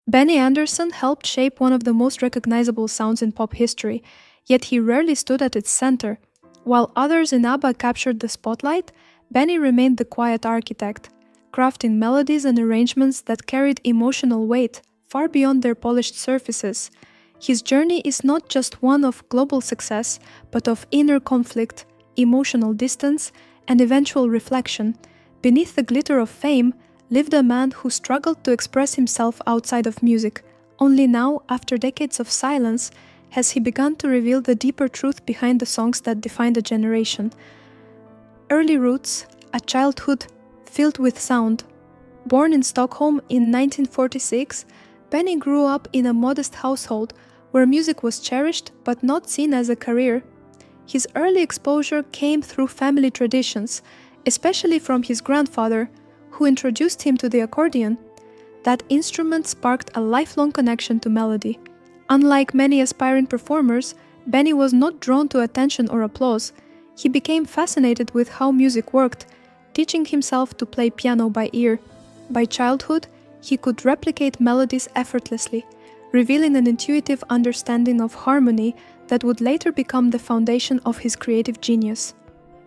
Benny Andersson helped shape one of the most recognizable sounds in pop history, yet he rarely stood at its center. While others in ABBA captured the spotlight, Benny remained the quiet architect, crafting melodies and arrangements that carried emotional weight far beyond their polished surfaces. His journey is not just one of global success, but of inner conflict, emotional distance, and eventual reflection. Beneath the glitter of fame lived a man who struggled to express himself outside of music. Only now, after decades of silence, has he begun to reveal the deeper truth behind the songs that defined a generation. Early roots, a childhood filled with sound. Born in Stockholm in 1946, Benny grew up in a modest household where music was cherished but not seen as a career. His early exposure came through family traditions, especially from his grandfather, who introduced him to the accordion. That instrument sparked a lifelong connection to melody. Unlike many aspiring performers, Benny was not drawn to attention or applause. He became fascinated with how music worked, teaching himself to play piano by ear. By childhood, he could replicate melodies effortlessly, revealing an intuitive understanding of harmony that would later become the foundation of his creative genius.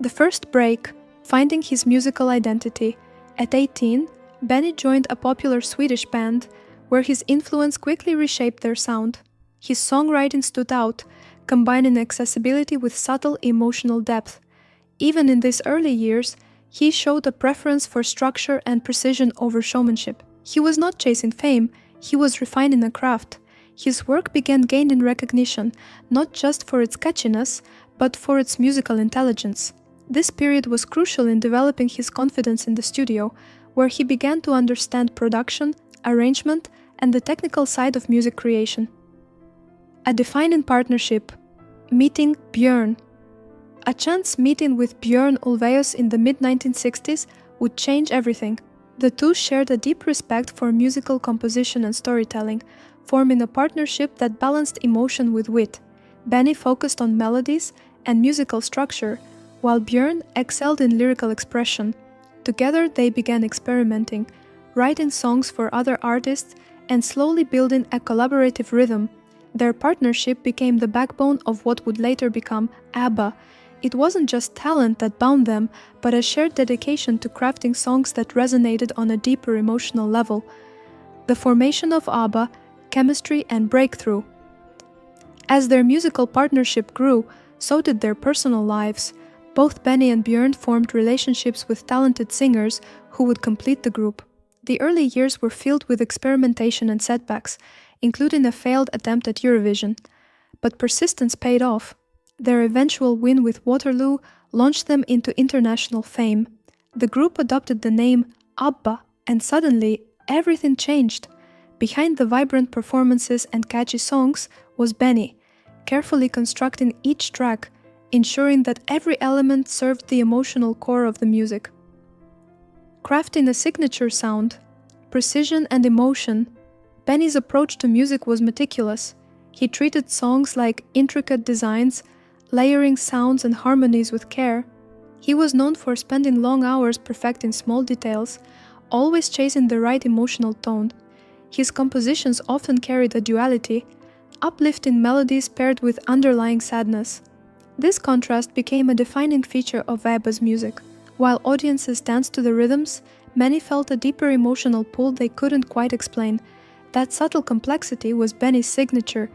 The first break, finding his musical identity. At 18, Benny joined a popular Swedish band, where his influence quickly reshaped their sound. His songwriting stood out, combining accessibility with subtle emotional depth. Even in these early years, he showed a preference for structure and precision over showmanship. He was not chasing fame, he was refining a craft. His work began gaining recognition, not just for its catchiness, but for its musical intelligence. This period was crucial in developing his confidence in the studio, where he began to understand production, arrangement, and the technical side of music creation. A defining partnership. Meeting Björn. A chance meeting with Björn Ulvaeus in the mid-1960s would change everything. The two shared a deep respect for musical composition and storytelling, forming a partnership that balanced emotion with wit. Benny focused on melodies and musical structure, while Björn excelled in lyrical expression. Together they began experimenting, writing songs for other artists and slowly building a collaborative rhythm. Their partnership became the backbone of what would later become ABBA. It wasn't just talent that bound them, but a shared dedication to crafting songs that resonated on a deeper emotional level. The formation of ABBA, chemistry and breakthrough. As their musical partnership grew, so did their personal lives. Both Benny and Björn formed relationships with talented singers who would complete the group. The early years were filled with experimentation and setbacks, including a failed attempt at Eurovision. But persistence paid off. Their eventual win with Waterloo launched them into international fame. The group adopted the name ABBA, and suddenly everything changed. Behind the vibrant performances and catchy songs was Benny, carefully constructing each track, ensuring that every element served the emotional core of the music. Crafting a signature sound, precision and emotion, Benny's approach to music was meticulous. He treated songs like intricate designs, layering sounds and harmonies with care. He was known for spending long hours perfecting small details, always chasing the right emotional tone. His compositions often carried a duality, uplifting melodies paired with underlying sadness. This contrast became a defining feature of ABBA's music. While audiences danced to the rhythms, many felt a deeper emotional pull they couldn't quite explain. That subtle complexity was Benny's signature,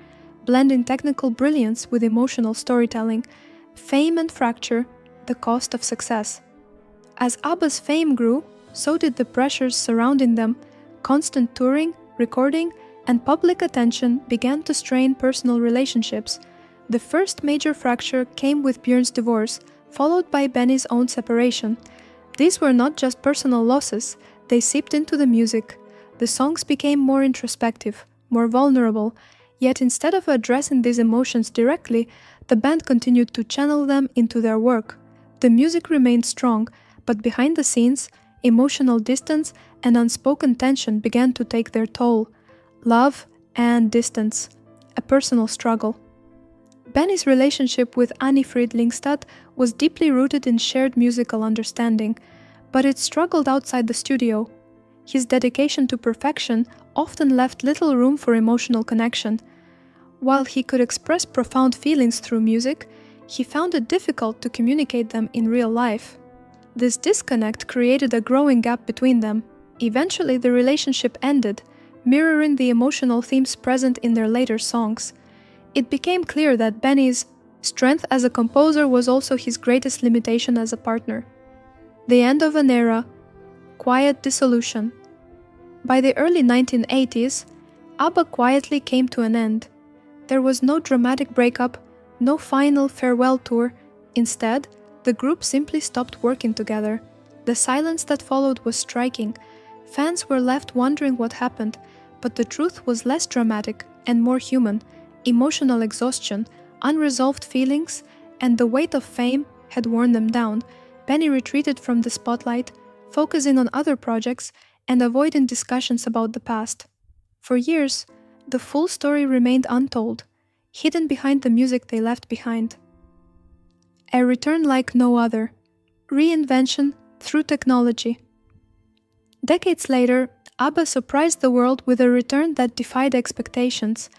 blending technical brilliance with emotional storytelling. Fame and fracture, the cost of success. As ABBA's fame grew, so did the pressures surrounding them. Constant touring, recording, and public attention began to strain personal relationships. The first major fracture came with Björn's divorce, followed by Benny's own separation. These were not just personal losses, they seeped into the music. The songs became more introspective, more vulnerable, yet instead of addressing these emotions directly, the band continued to channel them into their work. The music remained strong, but behind the scenes, emotional distance and unspoken tension began to take their toll. Love and distance, a personal struggle. Benny's relationship with Annie Frid Lyngstad was deeply rooted in shared musical understanding, but it struggled outside the studio. His dedication to perfection often left little room for emotional connection. While he could express profound feelings through music, he found it difficult to communicate them in real life. This disconnect created a growing gap between them. Eventually, the relationship ended, mirroring the emotional themes present in their later songs. It became clear that Benny's strength as a composer was also his greatest limitation as a partner. The end of an era, quiet dissolution. By the early 1980s, ABBA quietly came to an end. There was no dramatic breakup, no final farewell tour. Instead, the group simply stopped working together. The silence that followed was striking. Fans were left wondering what happened, but the truth was less dramatic and more human. Emotional exhaustion, unresolved feelings, and the weight of fame had worn them down. Benny retreated from the spotlight, focusing on other projects and avoiding discussions about the past. For years, the full story remained untold, hidden behind the music they left behind. A return like no other. Reinvention through technology. Decades later, ABBA surprised the world with a return that defied expectations.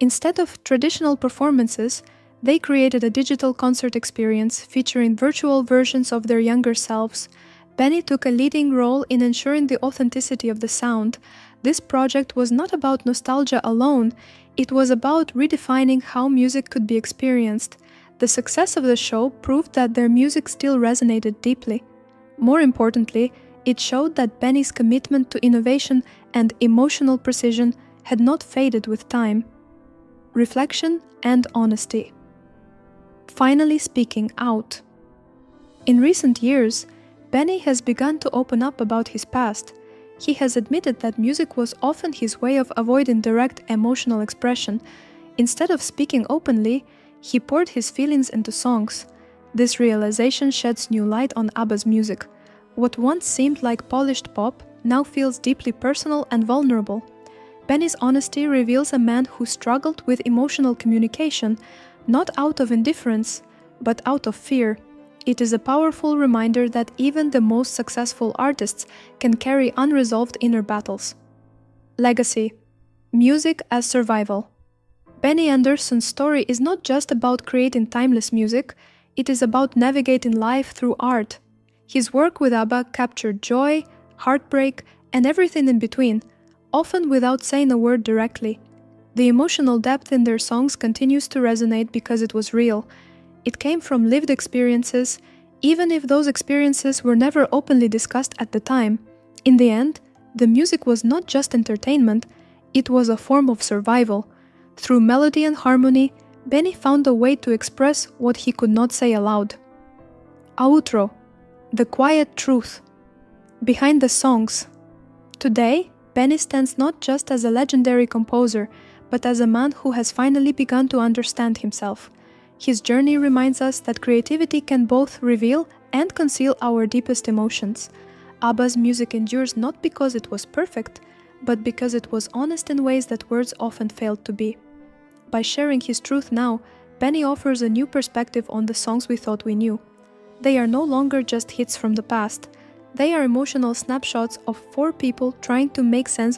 Instead of traditional performances, they created a digital concert experience featuring virtual versions of their younger selves. Benny took a leading role in ensuring the authenticity of the sound. This project was not about nostalgia alone, it was about redefining how music could be experienced. The success of the show proved that their music still resonated deeply. More importantly, it showed that Benny's commitment to innovation and emotional precision had not faded with time. Reflection and honesty. Finally speaking out. In recent years, Benny has begun to open up about his past. He has admitted that music was often his way of avoiding direct emotional expression. Instead of speaking openly, he poured his feelings into songs. This realization sheds new light on ABBA's music. What once seemed like polished pop now feels deeply personal and vulnerable. Benny's honesty reveals a man who struggled with emotional communication, not out of indifference, but out of fear. It is a powerful reminder that even the most successful artists can carry unresolved inner battles. Legacy. Music as survival. Benny Andersson's story is not just about creating timeless music, it is about navigating life through art. His work with ABBA captured joy, heartbreak, and everything in between, often without saying a word directly. The emotional depth in their songs continues to resonate because it was real. It came from lived experiences, even if those experiences were never openly discussed at the time. In the end, the music was not just entertainment, it was a form of survival. Through melody and harmony, Benny found a way to express what he could not say aloud. Outro. The quiet truth. Behind the songs. Today, Benny stands not just as a legendary composer, but as a man who has finally begun to understand himself. His journey reminds us that creativity can both reveal and conceal our deepest emotions. ABBA's music endures not because it was perfect, but because it was honest in ways that words often failed to be. By sharing his truth now, Benny offers a new perspective on the songs we thought we knew. They are no longer just hits from the past. They are emotional snapshots of four people trying to make sense of